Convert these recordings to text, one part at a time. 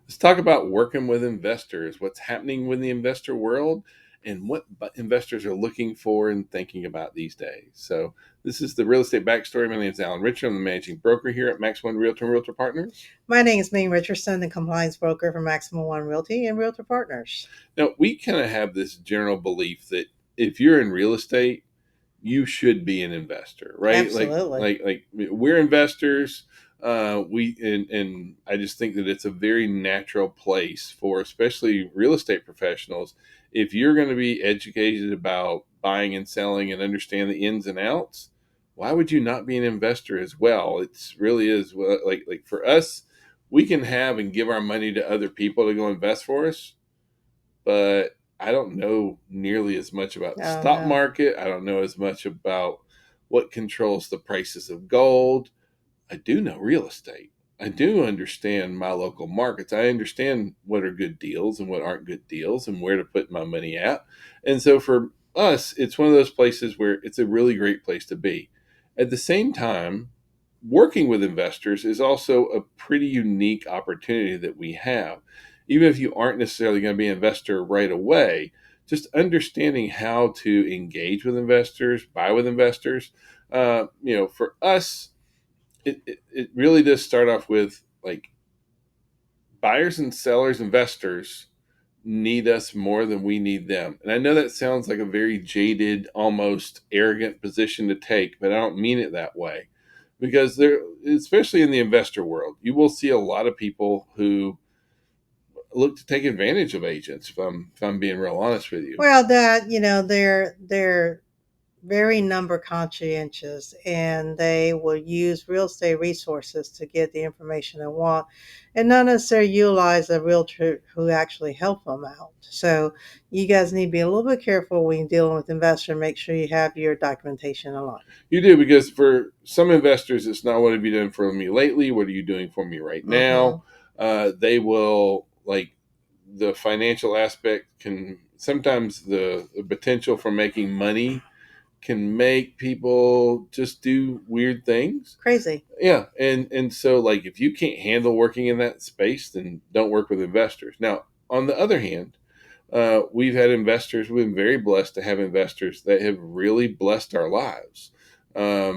Let's talk about working with investors, what's happening with the investor world, and what investors are looking for and thinking about these days. So, this is the Real Estate Backstory. My name is Alan Richard. I'm the managing broker here at Max One Realtor and Realtor Partners. My name is Ming Richardson, the compliance broker for Maximum One Realty and Realtor Partners. Now, we kind of have this general belief that if you're in real estate, you should be an investor, right? Absolutely. Like we're investors. And I just think that it's a very natural place for especially real estate professionals. If you're going to be educated about buying and selling and understand the ins and outs, why would you not be an investor as well? It's really is like for us, we can have and give our money to other people to go invest for us, but I don't know nearly as much about the Oh, stock no. market. I don't know as much about what controls the prices of gold. I do know real estate. I do understand my local markets. I understand what are good deals and what aren't good deals and where to put my money at. And so for us, it's one of those places where it's a really great place to be. At the same time, working with investors is also a pretty unique opportunity that we have. Even if you aren't necessarily going to be an investor right away, just understanding how to engage with investors, buy with investors. For us, it really does start off with like buyers and sellers, investors need us more than we need them. And I know that sounds like a very jaded, almost arrogant position to take, but I don't mean it that way. Because there, especially in the investor world, you will see a lot of people who look to take advantage of agents. If I'm being real honest with you, Well, they're very number conscientious, and they will use real estate resources to get the information they want and not necessarily utilize a realtor who actually help them out. So you guys need to be a little bit careful when you're dealing with investors. Make sure you have your documentation aligned. you do, because for some investors, it's not what have you done for me lately. What are you doing for me right Mm-hmm. now? They will like the financial aspect can sometimes the potential for making money can make people just do weird things. Crazy. Yeah, and so like if you can't handle working in that space, then don't work with investors. Now, on the other hand, we've had investors. We've been very blessed to have investors that have really blessed our lives. I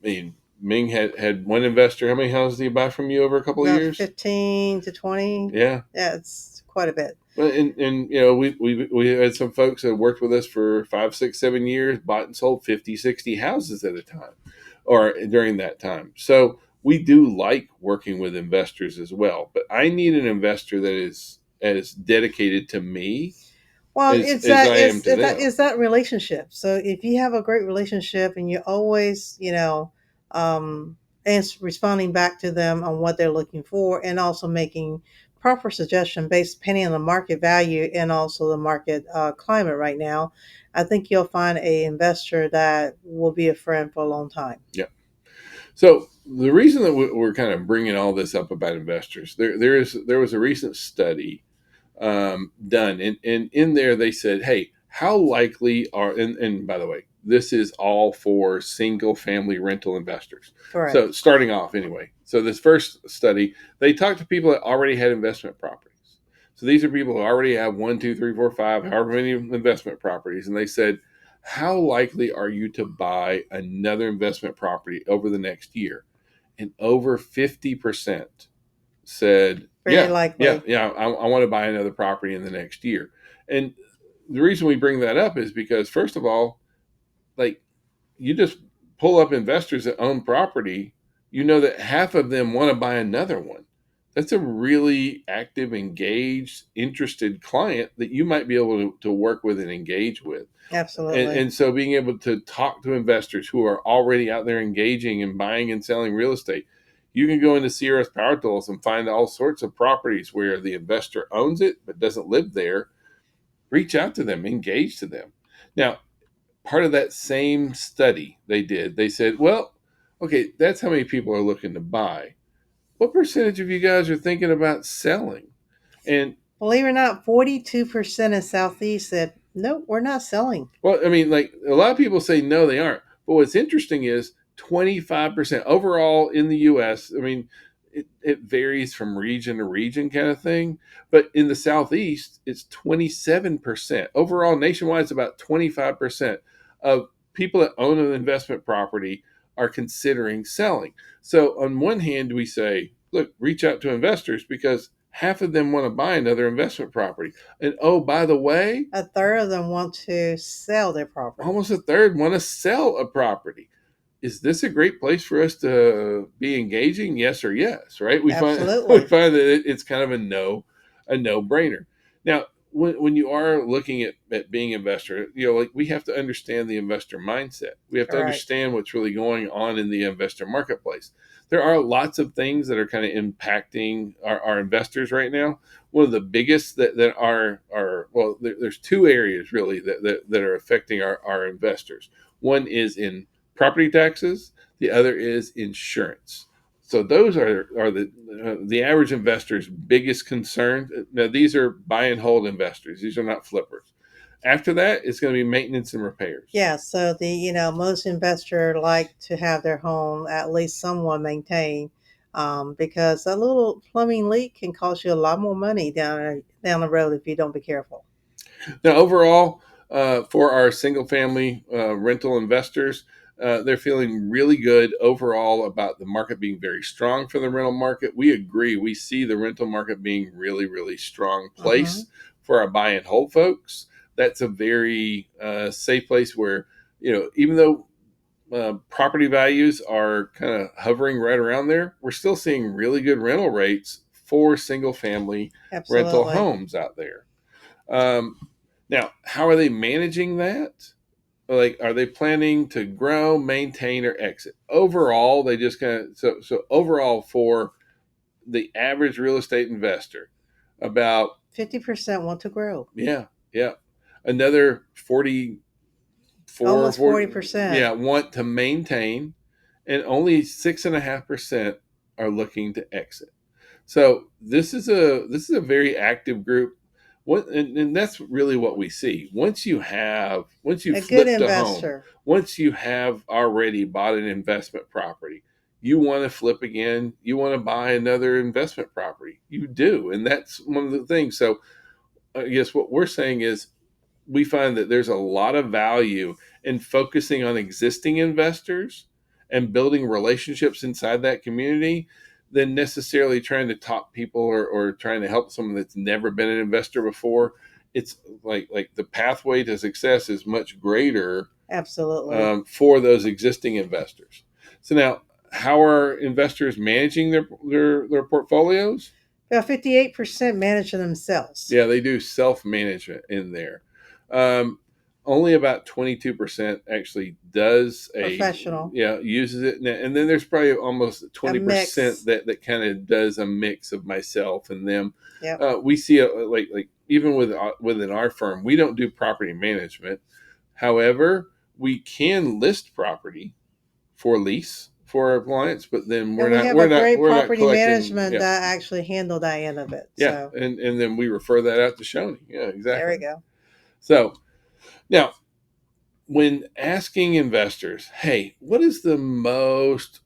mean, Ming had one investor. How many houses did he buy from you over a couple of About years? 15 to 20. Yeah. Yeah, it's quite a bit. Well, and we had some folks that worked with us for 5, 6, 7 years, bought and sold 50, 60 houses at a time, or during that time. So we do like working with investors as well. But I need an investor that is as dedicated to me Well, as I am to them. it's that relationship. So if you have a great relationship and you're always, um, responding back to them on what they're looking for, and also making proper suggestion based depending on the market value and also the market climate right now, I think you'll find a investor that will be a friend for a long time. Yeah. So the reason that we're kind of bringing all this up about investors, there was a recent study done, and in there they said, hey, how likely are and by the way, this is all for single family rental investors. Correct. So starting off anyway, so this first study, they talked to people that already had investment properties. So these are people who already have one, two, three, four, five, however many investment properties, and they said, how likely are you to buy another investment property over the next year? And over 50% said, Very likely. I want to buy another property in the next year. And the reason we bring that up is because, first of all, like you just pull up investors that own property, you know that half of them want to buy another one. That's a really active, engaged, interested client that you might be able to work with and engage with. Absolutely. And so being able to talk to investors who are already out there engaging and buying and selling real estate, you can go into CRS Power Tools and find all sorts of properties where the investor owns it but doesn't live there. Reach out to them, engage to them. Now, part of that same study they did, they said, well, okay, that's how many people are looking to buy. What percentage of you guys are thinking about selling? And Believe it or not, 42% in Southeast said, nope, we're not selling. well, I mean, like a lot of people say no, they aren't. But what's interesting is 25% overall in the U.S. I mean, it varies from region to region kind of thing. But in the Southeast, it's 27%. Overall, nationwide, it's about 25% of people that own an investment property are considering selling. So on one hand, we say, look, reach out to investors because half of them want to buy another investment property. And oh, by the way, A third of them want to sell their property. almost a third want to sell a property. Is this a great place for us to be engaging? Yes or yes, right? We find we Absolutely. find that it's kind of a no brainer. Now, when you are looking at being an investor, like we have to understand the investor mindset. We have to Correct. understand what's really going on in the investor marketplace. There are lots of things that are kind of impacting our investors right now. One of the biggest that are well, there's two areas really that are affecting our investors. One is in property taxes. The other is insurance. So those are the average investor's biggest concern. Now these are buy and hold investors. These are not flippers. After that, it's going to be maintenance and repairs. Yeah, so most investors like to have their home at least somewhat maintained, because a little plumbing leak can cost you a lot more money down the road if you don't be careful. Now, overall, for our single family rental investors, they're feeling really good overall about the market being very strong for the rental market. We agree. We see the rental market being really, really strong Mm-hmm. place for our buy and hold folks. That's a very safe place where, even though property values are kind of hovering right around there, we're still seeing really good rental rates for single family rental Absolutely. homes out there. Um, Now, how are they managing that? Like, are they planning to grow, maintain, or exit? Overall, they just kind of so overall for the average real estate investor, about 50% want to grow. yeah, yeah, another 44, Almost 40, 40%. yeah, want to maintain, and only 6.5% are looking to exit. So this is a very active group. And that's really what we see. Once you A good flipped a home, investor. once you have already bought an investment property, you want to flip again. You want to buy another investment property. You do, and that's one of the things. So I guess what we're saying is we find that there's a lot of value in focusing on existing investors and building relationships inside that community than necessarily trying to talk people or trying to help someone that's never been an investor before. It's like the pathway to success is much greater Absolutely. for those existing investors. So now, how are investors managing their portfolios? About 58% manage themselves. Yeah, they do self management in there. Um, Only about 22% actually does Professional. uses it, and then there's probably almost A 20% mix. that kind of does a mix of myself and them. Yep. We see it like even within our firm, we don't do property management. However, we can list property for lease for our clients, but then And we have a great we're not property collecting. management Yeah, that actually handle that end of it. yeah, So and then we refer that out to Shoney. Yeah, there we exactly. go. So now, when asking investors, hey, what is the most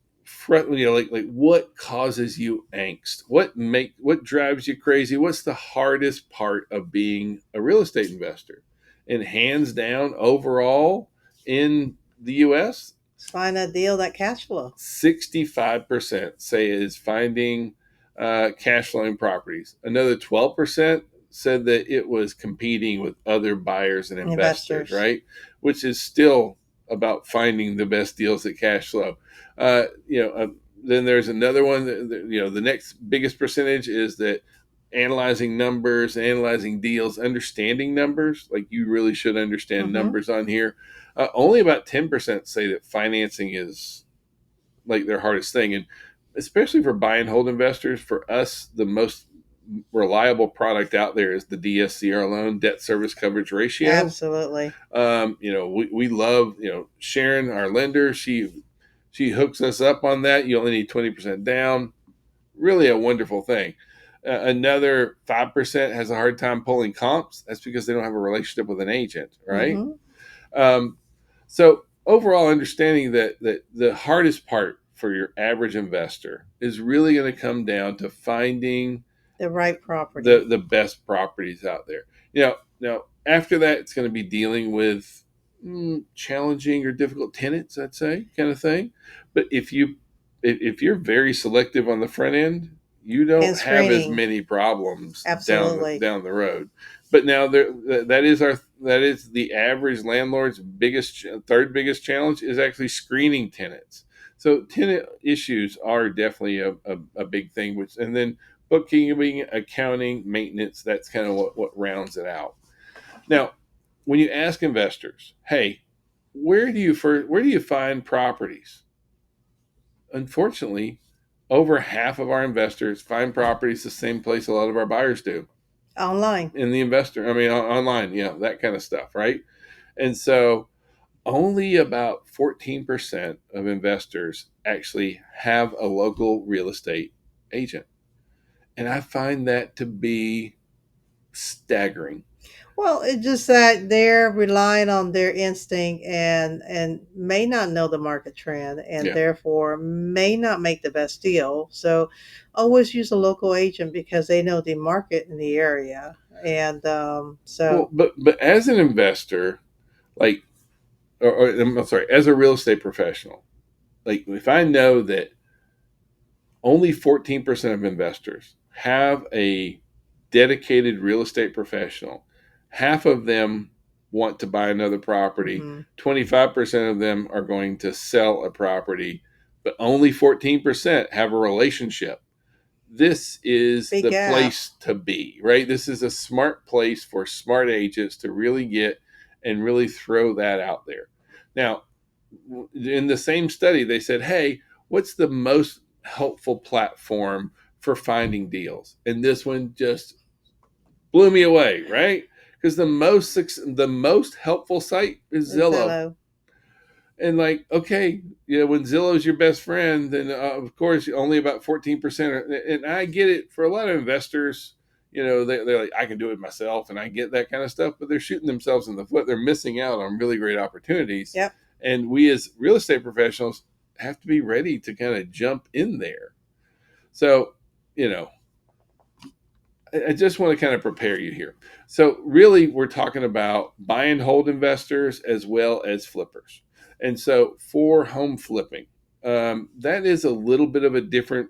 like what causes you angst? What drives you crazy? What's the hardest part of being a real estate investor? And hands down, overall in the U.S., Let's find a deal that cash flow. 65% say is finding cash flowing properties. Another 12% said that it was competing with other buyers and investors, Investors. right? Which is still about finding the best deals at cash flow. Uh, you know, uh, then there's another one the next biggest percentage is that analyzing numbers, analyzing deals, understanding numbers. Like you really should understand Mm-hmm. numbers on here. Only about 10% say that financing is like their hardest thing. And especially for buy and hold investors, for us, the most reliable product out there is the DSCR loan, debt service coverage ratio. Absolutely. We love, Sharon, our lender, she hooks us up on that. You only need 20% down. Really a wonderful thing. Another 5% has a hard time pulling comps. That's because they don't have a relationship with an agent, right? Mm-hmm. Um, so overall, understanding that the hardest part for your average investor is really going to come down to finding The right property. the best properties out there. Now after that, it's going to be dealing with challenging or difficult tenants, I'd say, kind of thing. But if you're very selective on the front end, you And don't have as screening. many problems Absolutely. down the road. But now that is the average landlord's biggest third biggest challenge is actually screening tenants. So tenant issues are definitely a big thing. Which and then bookkeeping, accounting, maintenance. That's kind of what rounds it out. Now, when you ask investors, hey, where do you find properties? Unfortunately, over half of our investors find properties the same place a lot of our buyers do Online. in the investor. I mean, online, that kind of stuff, right? And so, only about 14% of investors actually have a local real estate agent, and I find that to be staggering. Well, it's just that they're relying on their instinct and may not know the market trend and Yeah. therefore may not make the best deal. So always use a local agent because they know the market in the area. And Well, so but as an investor, like, I'm sorry, as a real estate professional, like if I know that only 14% of investors have a dedicated real estate professional, half of them want to buy another property, mhm, 25% of them are going to sell a property, but only 14% have a relationship. This is big the gap. place to be, right? This is a smart place for smart agents to really get and really throw that out there. Now, in the same study, they said, hey, what's the most helpful platform for finding deals? And this one just blew me away, right? Because the most helpful site is Zillow. Zillow. And like, okay, when Zillow's your best friend, then of course only about 14%. And I get it for a lot of investors. They're like, I can do it myself, and I get that kind of stuff. But they're shooting themselves in the foot. They're missing out on really great opportunities. Yep. And we as real estate professionals have to be ready to kind of jump in there. So, you know, I just want to kind of prepare you here. So, really, we're talking about buy and hold investors as well as flippers. And so, for home flipping, that is a little bit of a different.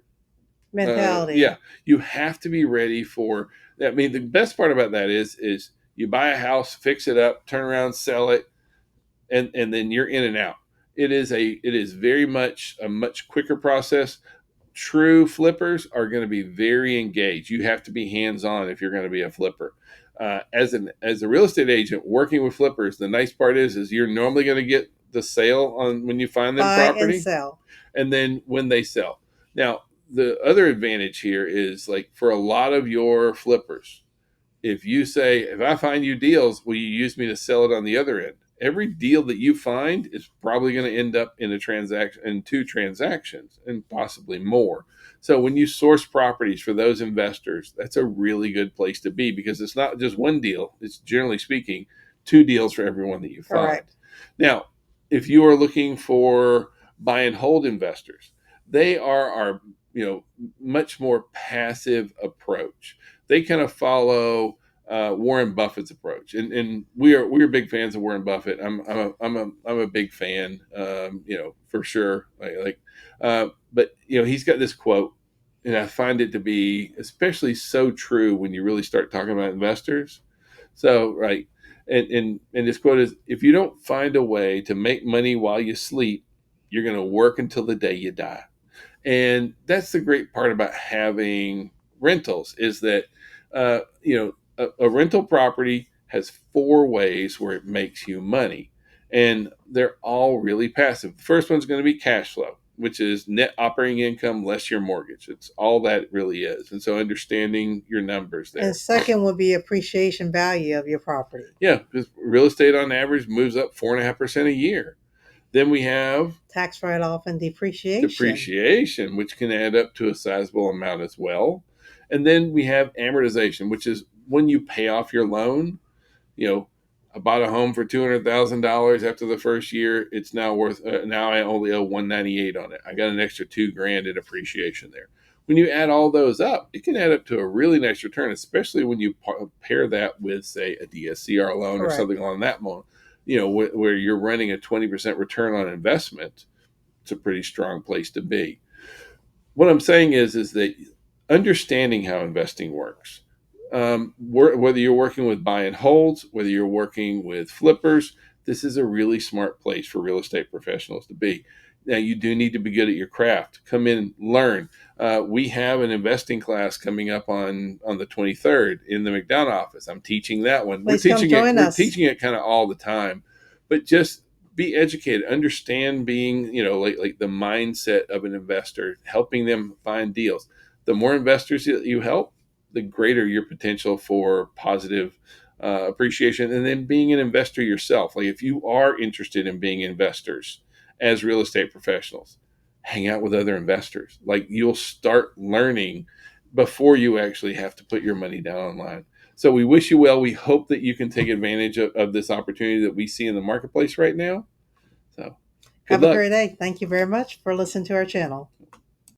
Mentality. Yeah, you have to be ready for. I mean, the best part about that is you buy a house, fix it up, turn around, sell it, and then you're in and out. It is very much a much quicker process. True flippers are going to be very engaged. You have to be hands on if you're going to be a flipper. As a real estate agent working with flippers, the nice part is you're normally going to get the sale on when you find them Buy and property, sell. and then when they sell. Now, the other advantage here is like for a lot of your flippers, if you say, if I find you deals, will you use me to sell it on the other end? Every deal that you find is probably going to end up in a transaction, in two transactions, and possibly more. So when you source properties for those investors, that's a really good place to be because it's not just one deal. It's generally speaking, two deals for everyone that you find. Correct. Now, if you are looking for buy and hold investors, they are our much more passive approach. They kind of follow Warren Buffett's approach, and we are big fans of Warren Buffett. I'm a big fan, for sure. But he's got this quote, and I find it to be especially so true when you really start talking about investors. So right, and this quote is: if you don't find a way to make money while you sleep, you're going to work until the day you die. And that's the great part about having rentals is that a rental property has four ways where it makes you money, and they're all really passive. The first one's going to be cash flow, which is net operating income less your mortgage. It's all that really is. And so understanding your numbers And there. second would be appreciation value of your property. Yeah, because real estate on average moves up 4.5% a year. Then we have Tax write off and depreciation. depreciation, which can add up to a sizable amount as well. And then we have amortization, which is when you pay off your loan. You know, I bought a home for $200,000 after the first year. It's now worth now I only owe 198 on it. I got an extra 2 grand in appreciation there. When you add all those up, it can add up to a really nice return, especially when you pair that with, say, a DSCR loan or Correct. something along that line. Where you're running a 20% return on investment. It's a pretty strong place to be. What I'm saying is that understanding how investing works, whether you're working with buy and holds, whether you're working with flippers, this is a really smart place for real estate professionals to be. Now, you do need to be good at your craft. Come in, learn. We have an investing class coming up on the 23rd in the McDonough office. I'm teaching that one. We're Please come teaching it. join We're us. teaching it kind of all the time, but just be educated, understand being, like the mindset of an investor, helping them find deals. The more investors that you help, the greater your potential for positive appreciation. And then being an investor yourself, like if you are interested in being investors as real estate professionals, hang out with other investors. Like you'll start learning before you actually have to put your money down online. So we wish you well. We hope that you can take advantage of this opportunity that we see in the marketplace right now. So good Have a luck. great day. Thank you very much for listening to our channel.